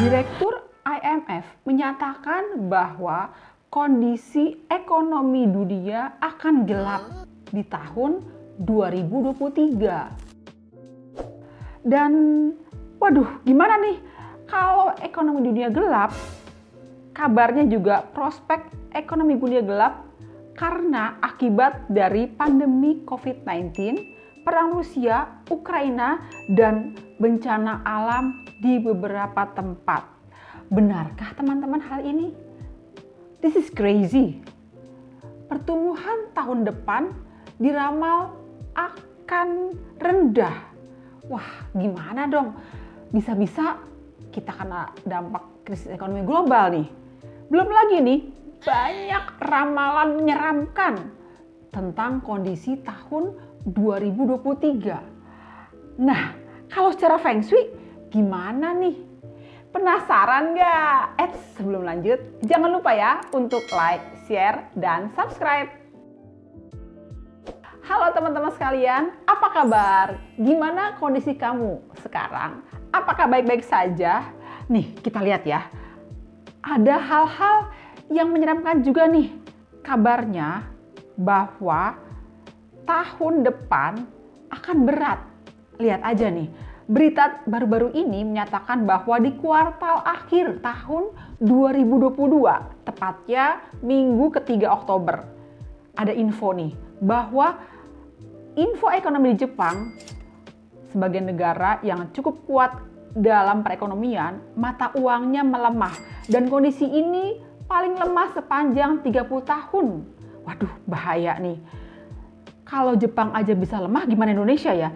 Direktur IMF menyatakan bahwa kondisi ekonomi dunia akan gelap di tahun 2023. Dan waduh, gimana nih kalau ekonomi dunia gelap? Kabarnya juga prospek ekonomi dunia gelap karena akibat dari pandemi COVID-19, perang Rusia, Ukraina, dan bencana alam di beberapa tempat. Benarkah teman-teman hal ini? This is crazy. Pertumbuhan tahun depan diramal akan rendah. Wah, gimana dong? Bisa-bisa kita kena dampak krisis ekonomi global nih. Belum lagi nih, banyak ramalan menyeramkan tentang kondisi tahun 2023. Nah, kalau secara Feng Shui gimana nih? Penasaran nggak? Sebelum lanjut, jangan lupa ya untuk like, share, dan subscribe. Halo teman-teman sekalian, apa kabar? Gimana kondisi kamu sekarang? Apakah baik-baik saja? Nih, kita lihat ya. Ada hal-hal yang menyeramkan juga nih. Kabarnya bahwa tahun depan akan berat. Lihat aja nih. Berita baru-baru ini menyatakan bahwa di kuartal akhir tahun 2022, tepatnya minggu ketiga Oktober, ada info nih bahwa info ekonomi di Jepang sebagai negara yang cukup kuat dalam perekonomian, mata uangnya melemah dan kondisi ini paling lemah sepanjang 30 tahun. Waduh, bahaya nih. Kalau Jepang aja bisa lemah, gimana Indonesia ya?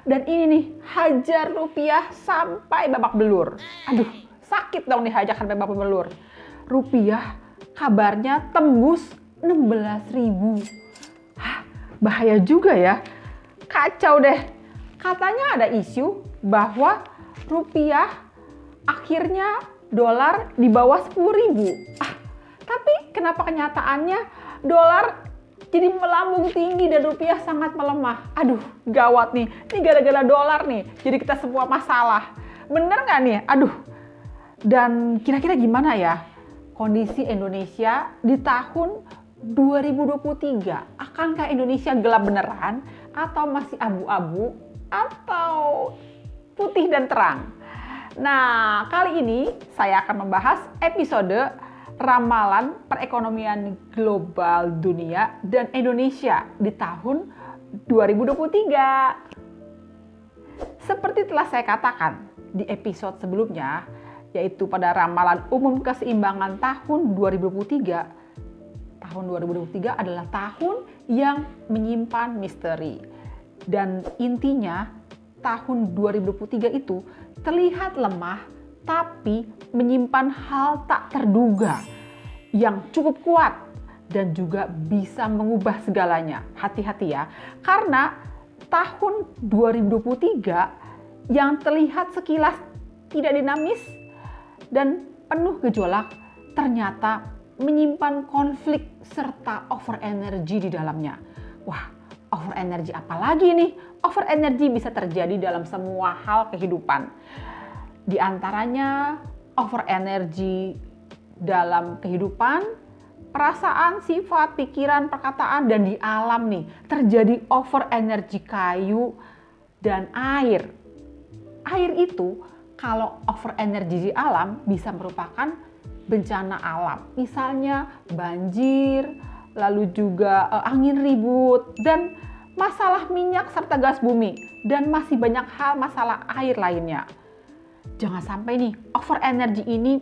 Dan ini nih, hajar rupiah sampai babak belur. Aduh, sakit dong nih hajar sampai babak belur. Rupiah kabarnya tembus 16.000. Hah, bahaya juga ya. Kacau deh. Katanya ada isu bahwa rupiah akhirnya dolar di bawah 10.000. Tapi kenapa kenyataannya dolar jadi melambung tinggi dan rupiah sangat melemah? Aduh, gawat nih. Ini gara-gara dolar nih. Jadi kita semua masalah. Bener nggak nih? Aduh. Dan kira-kira gimana ya kondisi Indonesia di tahun 2023? Akankah Indonesia gelap beneran? Atau masih abu-abu? Atau putih dan terang? Nah, kali ini saya akan membahas episode ramalan perekonomian global dunia dan Indonesia di tahun 2023. Seperti telah saya katakan di episode sebelumnya, yaitu pada ramalan umum keseimbangan tahun 2023. Tahun 2023 adalah tahun yang menyimpan misteri. Dan intinya, tahun 2023 itu terlihat lemah tapi menyimpan hal tak terduga yang cukup kuat dan juga bisa mengubah segalanya. Hati-hati ya, karena tahun 2023 yang terlihat sekilas tidak dinamis dan penuh gejolak ternyata menyimpan konflik serta over energy di dalamnya. Wah, over energy apa lagi nih? Over energy bisa terjadi dalam semua hal kehidupan. Di antaranya over energy dalam kehidupan, perasaan, sifat, pikiran, perkataan, dan di alam nih terjadi over energy kayu dan air. Air itu kalau over energy di alam bisa merupakan bencana alam. Misalnya banjir, lalu juga angin ribut, dan masalah minyak serta gas bumi, dan masih banyak hal masalah air lainnya. Jangan sampai nih over energy ini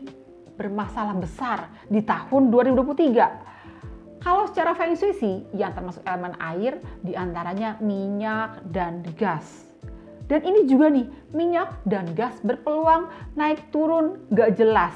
bermasalah besar di tahun 2023. Kalau secara Feng Shui sih yang termasuk elemen air diantaranya minyak dan gas. Dan ini juga nih minyak dan gas berpeluang naik turun gak jelas.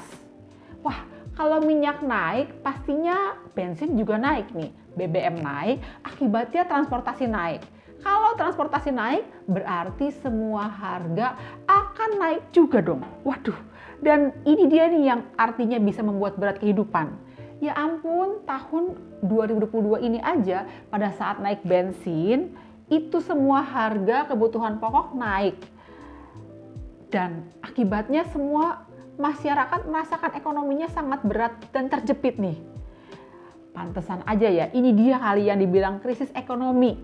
Wah, kalau minyak naik pastinya bensin juga naik nih. BBM naik, akibatnya transportasi naik. Kalau transportasi naik, berarti semua harga akan naik juga dong. Waduh, dan ini dia nih yang artinya bisa membuat berat kehidupan. Ya ampun, tahun 2022 ini aja pada saat naik bensin, itu semua harga kebutuhan pokok naik. Dan akibatnya semua masyarakat merasakan ekonominya sangat berat dan terjepit nih. Pantesan aja ya, ini dia kali yang dibilang krisis ekonomi.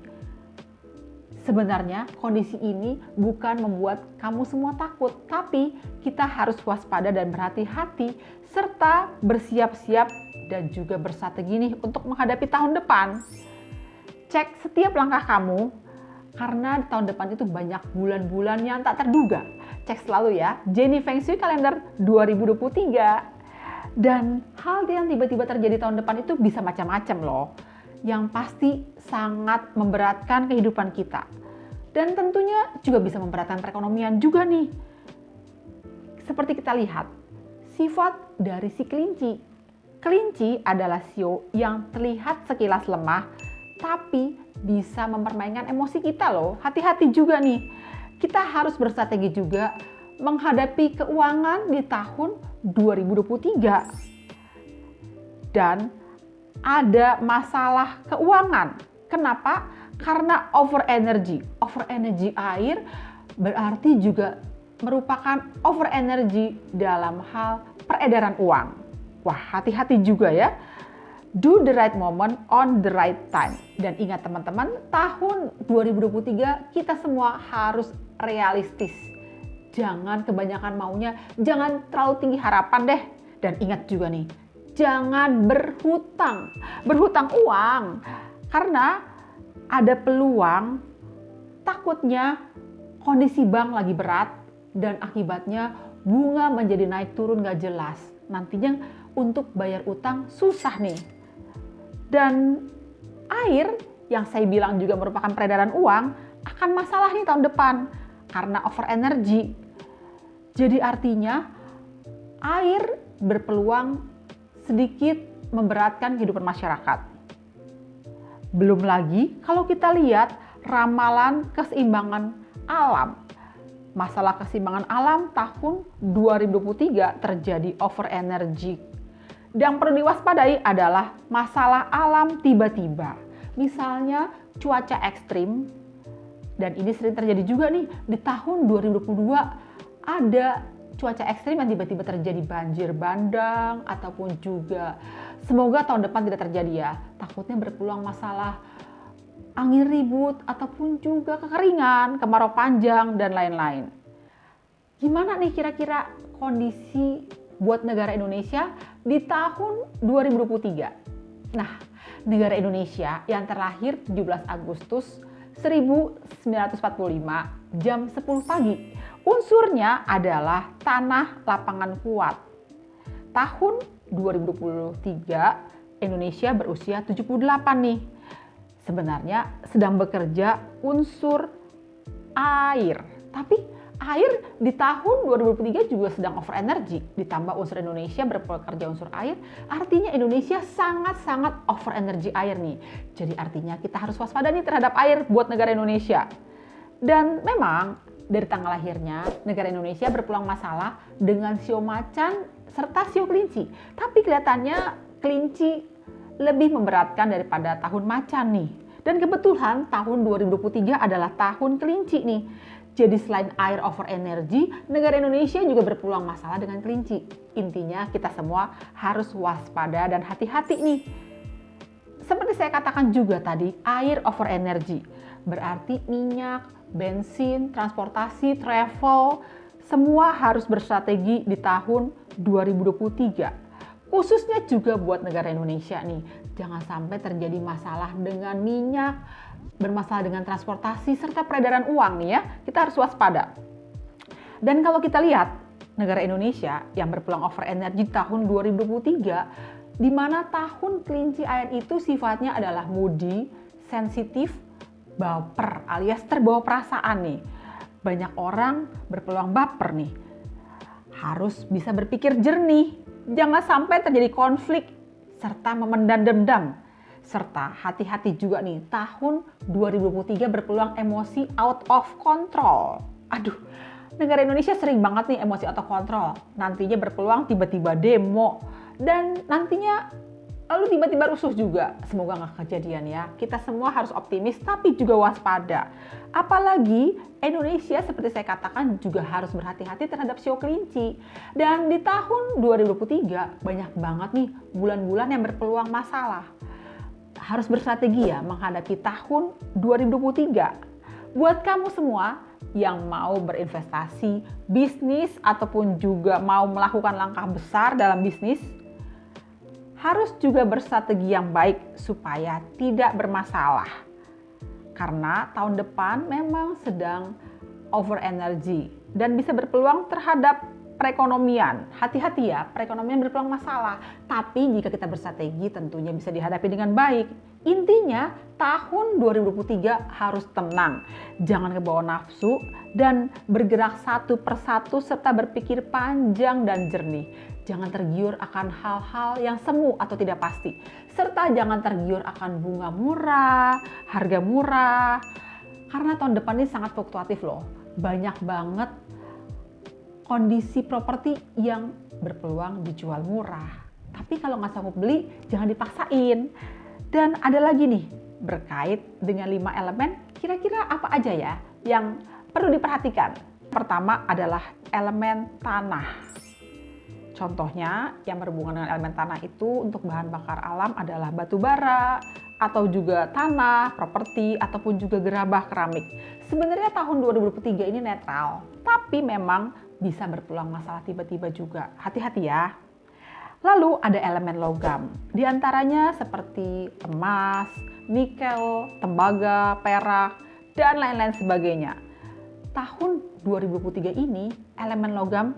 Sebenarnya kondisi ini bukan membuat kamu semua takut, tapi kita harus waspada dan berhati-hati serta bersiap-siap dan juga berstrategi nih untuk menghadapi tahun depan. Cek setiap langkah kamu, karena di tahun depan itu banyak bulan-bulan yang tak terduga. Cek selalu ya, Jenny Feng Shui Kalender 2023. Dan hal yang tiba-tiba terjadi tahun depan itu bisa macam-macam loh. Yang pasti sangat memberatkan kehidupan kita. Dan tentunya juga bisa memberatkan perekonomian juga nih. Seperti kita lihat, sifat dari si kelinci. Kelinci adalah sio yang terlihat sekilas lemah, tapi bisa mempermainkan emosi kita loh. Hati-hati juga nih. Kita harus berstrategi juga menghadapi keuangan di tahun 2023. Dan ada masalah keuangan. Kenapa? Karena over energy. Over energy air berarti juga merupakan over energy dalam hal peredaran uang. Wah, hati-hati juga ya. Do the right moment on the right time. Dan ingat teman-teman, tahun 2023 kita semua harus realistis. Jangan kebanyakan maunya, jangan terlalu tinggi harapan deh. Dan ingat juga nih, jangan berhutang uang. Karena ada peluang takutnya kondisi bank lagi berat dan akibatnya bunga menjadi naik turun gak jelas. Nantinya untuk bayar utang susah nih. Dan air yang saya bilang juga merupakan peredaran uang akan masalah nih tahun depan karena over energy. Jadi artinya air berpeluang sedikit memberatkan kehidupan masyarakat. Belum lagi kalau kita lihat ramalan keseimbangan alam. Masalah keseimbangan alam tahun 2023 terjadi over energy. Yang perlu diwaspadai adalah masalah alam tiba-tiba. Misalnya cuaca ekstrim, dan ini sering terjadi juga nih di tahun 2022 ada cuaca ekstrim yang tiba-tiba terjadi banjir bandang ataupun juga semoga tahun depan tidak terjadi ya. Takutnya berpeluang masalah angin ribut ataupun juga kekeringan, kemarau panjang dan lain-lain. Gimana nih kira-kira kondisi buat negara Indonesia di tahun 2023? Nah, negara Indonesia yang terlahir 17 Agustus 1945 jam 10 pagi. Unsurnya adalah tanah lapangan kuat. Tahun 2023 Indonesia berusia 78 nih. Sebenarnya sedang bekerja unsur air. Tapi air di tahun 2023 juga sedang over energy. Ditambah unsur Indonesia bekerja unsur air, artinya Indonesia sangat-sangat over energy air nih. Jadi artinya kita harus waspada nih terhadap air buat negara Indonesia. Dan memang dari tanggal lahirnya, negara Indonesia berpeluang masalah dengan sio macan serta sio kelinci. Tapi kelihatannya kelinci lebih memberatkan daripada tahun macan nih. Dan kebetulan tahun 2023 adalah tahun kelinci nih. Jadi selain air over energy, negara Indonesia juga berpeluang masalah dengan kelinci. Intinya kita semua harus waspada dan hati-hati nih. Seperti saya katakan juga tadi, air over energy. Berarti minyak, bensin, transportasi, travel, semua harus berstrategi di tahun 2023. Khususnya juga buat negara Indonesia nih. Jangan sampai terjadi masalah dengan minyak, bermasalah dengan transportasi, serta peredaran uang nih ya. Kita harus waspada. Dan kalau kita lihat negara Indonesia yang berpeluang over energy tahun 2023, di mana tahun kelinci air itu sifatnya adalah moody, sensitif, baper alias terbawa perasaan nih. Banyak orang berpeluang baper nih. Harus bisa berpikir jernih. Jangan sampai terjadi konflik serta memendam dendam. Serta hati-hati juga nih, tahun 2023 berpeluang emosi out of control. Aduh, negara Indonesia sering banget nih emosi out of control. Nantinya berpeluang tiba-tiba demo. Dan nantinya lalu tiba-tiba rusuh juga. Semoga nggak kejadian ya. Kita semua harus optimis tapi juga waspada. Apalagi Indonesia seperti saya katakan juga harus berhati-hati terhadap shio kelinci. Dan di tahun 2023 banyak banget nih bulan-bulan yang berpeluang masalah. Harus berstrategi ya menghadapi tahun 2023. Buat kamu semua yang mau berinvestasi, bisnis ataupun juga mau melakukan langkah besar dalam bisnis, harus juga berstrategi yang baik supaya tidak bermasalah. Karena tahun depan memang sedang over energy dan bisa berpeluang terhadap perekonomian. Hati-hati ya, perekonomian berpeluang masalah. Tapi jika kita berstrategi tentunya bisa dihadapi dengan baik. Intinya tahun 2023 harus tenang. Jangan kebawa nafsu dan bergerak satu persatu serta berpikir panjang dan jernih. Jangan tergiur akan hal-hal yang semu atau tidak pasti. Serta jangan tergiur akan bunga murah, harga murah. Karena tahun depan ini sangat fluktuatif loh. Banyak banget kondisi properti yang berpeluang dijual murah. Tapi kalau nggak sanggup beli, jangan dipaksain. Dan ada lagi nih, berkait dengan 5 elemen, kira-kira apa aja ya yang perlu diperhatikan? Pertama adalah elemen tanah. Contohnya yang berhubungan dengan elemen tanah itu untuk bahan bakar alam adalah batu bara, atau juga tanah, properti, ataupun juga gerabah keramik. Sebenarnya tahun 2023 ini netral, tapi memang bisa berpeluang masalah tiba-tiba juga. Hati-hati ya. Lalu ada elemen logam, di antaranya seperti emas, nikel, tembaga, perak, dan lain-lain sebagainya. Tahun 2023 ini elemen logam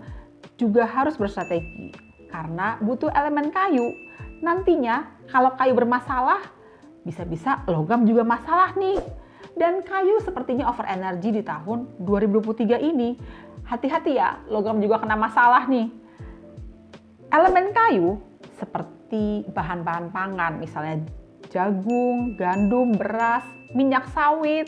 juga harus berstrategi karena butuh elemen kayu. Nantinya kalau kayu bermasalah, bisa-bisa logam juga masalah nih. Dan kayu sepertinya over energy di tahun 2023 ini. Hati-hati ya, logam juga kena masalah nih. Elemen kayu seperti bahan-bahan pangan, misalnya jagung, gandum, beras, minyak sawit,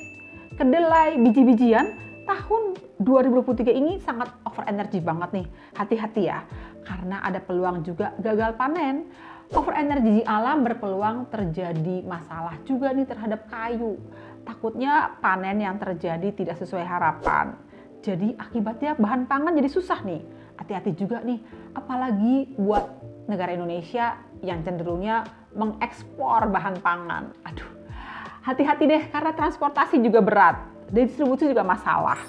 kedelai, biji-bijian, tahun 2023 ini sangat over energy banget nih. Hati-hati ya, karena ada peluang juga gagal panen. Over energy di alam berpeluang terjadi masalah juga nih terhadap kayu. Takutnya panen yang terjadi tidak sesuai harapan. Jadi akibatnya bahan pangan jadi susah nih. Hati-hati juga nih, apalagi buat negara Indonesia yang cenderungnya mengekspor bahan pangan. Aduh, hati-hati deh karena transportasi juga berat. Distribusi juga masalah.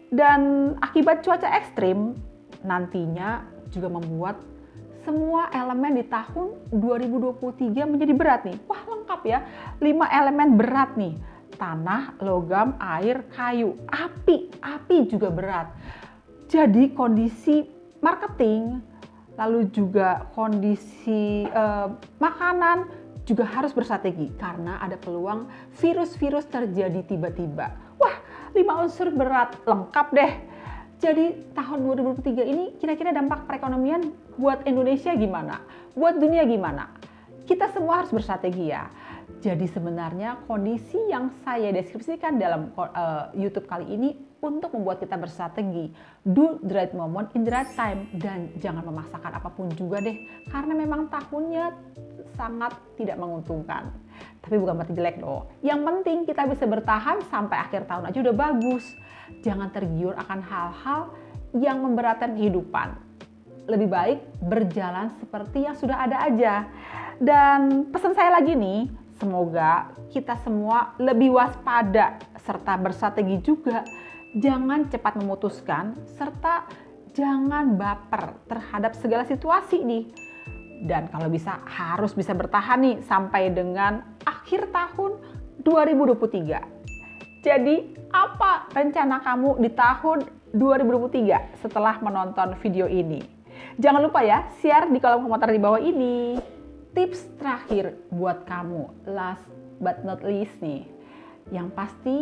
Dan akibat cuaca ekstrim nantinya juga membuat semua elemen di tahun 2023 menjadi berat nih. Wah, lengkap ya. 5 elemen berat nih. Tanah, logam, air, kayu, api juga berat. Jadi kondisi marketing, lalu juga kondisi makanan juga harus berstrategi karena ada peluang virus-virus terjadi tiba-tiba. Wah, 5 unsur berat lengkap deh. Jadi tahun 2023 ini kira-kira dampak perekonomian buat Indonesia gimana? Buat dunia gimana? Kita semua harus berstrategi ya. Jadi sebenarnya kondisi yang saya deskripsikan dalam YouTube kali ini untuk membuat kita berstrategi. Do the right moment in the right time. Dan jangan memaksakan apapun juga deh. Karena memang tahunnya sangat tidak menguntungkan. Tapi bukan berarti jelek loh. Yang penting kita bisa bertahan sampai akhir tahun aja udah bagus. Jangan tergiur akan hal-hal yang memberatkan kehidupan. Lebih baik berjalan seperti yang sudah ada aja. Dan pesan saya lagi nih, semoga kita semua lebih waspada serta berstrategi juga. Jangan cepat memutuskan serta jangan baper terhadap segala situasi nih. Dan kalau bisa harus bisa bertahan nih sampai dengan akhir tahun 2023. Jadi apa rencana kamu di tahun 2023 setelah menonton video ini? Jangan lupa ya share di kolom komentar di bawah ini. Tips terakhir buat kamu, last but not least nih. Yang pasti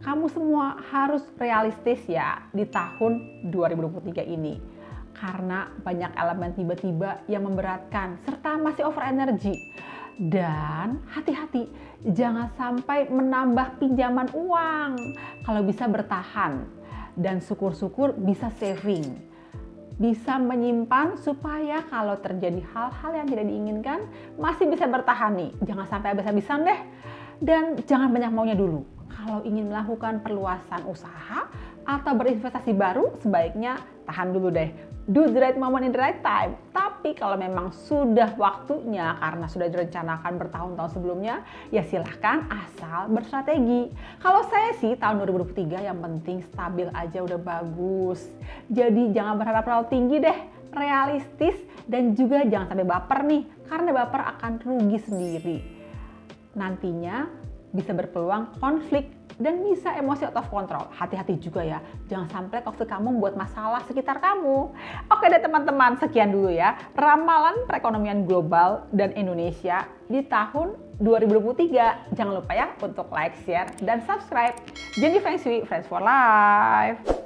kamu semua harus realistis ya di tahun 2023 ini. Karena banyak elemen tiba-tiba yang memberatkan serta masih over energy. Dan hati-hati, jangan sampai menambah pinjaman uang. Kalau bisa bertahan dan syukur-syukur bisa saving. bisa menyimpan supaya kalau terjadi hal-hal yang tidak diinginkan masih bisa bertahan nih. Jangan sampai habis-habisan deh. Dan jangan banyak maunya dulu. Kalau ingin melakukan perluasan usaha atau berinvestasi baru, sebaiknya tahan dulu deh. Do the right moment in the right time. Tapi kalau memang sudah waktunya karena sudah direncanakan bertahun-tahun sebelumnya, ya silahkan asal berstrategi. Kalau saya sih tahun 2023 yang penting stabil aja udah bagus. Jadi jangan berharap terlalu tinggi deh, realistis dan juga jangan sampai baper nih, karena baper akan rugi sendiri. Nantinya bisa berpeluang konflik dan bisa emosi out of control. Hati-hati juga ya, jangan sampai konflik kamu membuat masalah sekitar kamu. Oke deh teman-teman, sekian dulu ya ramalan perekonomian global dan Indonesia di tahun 2023. Jangan lupa ya untuk like, share, dan subscribe. Jenny Feng Shui, Friends for Life.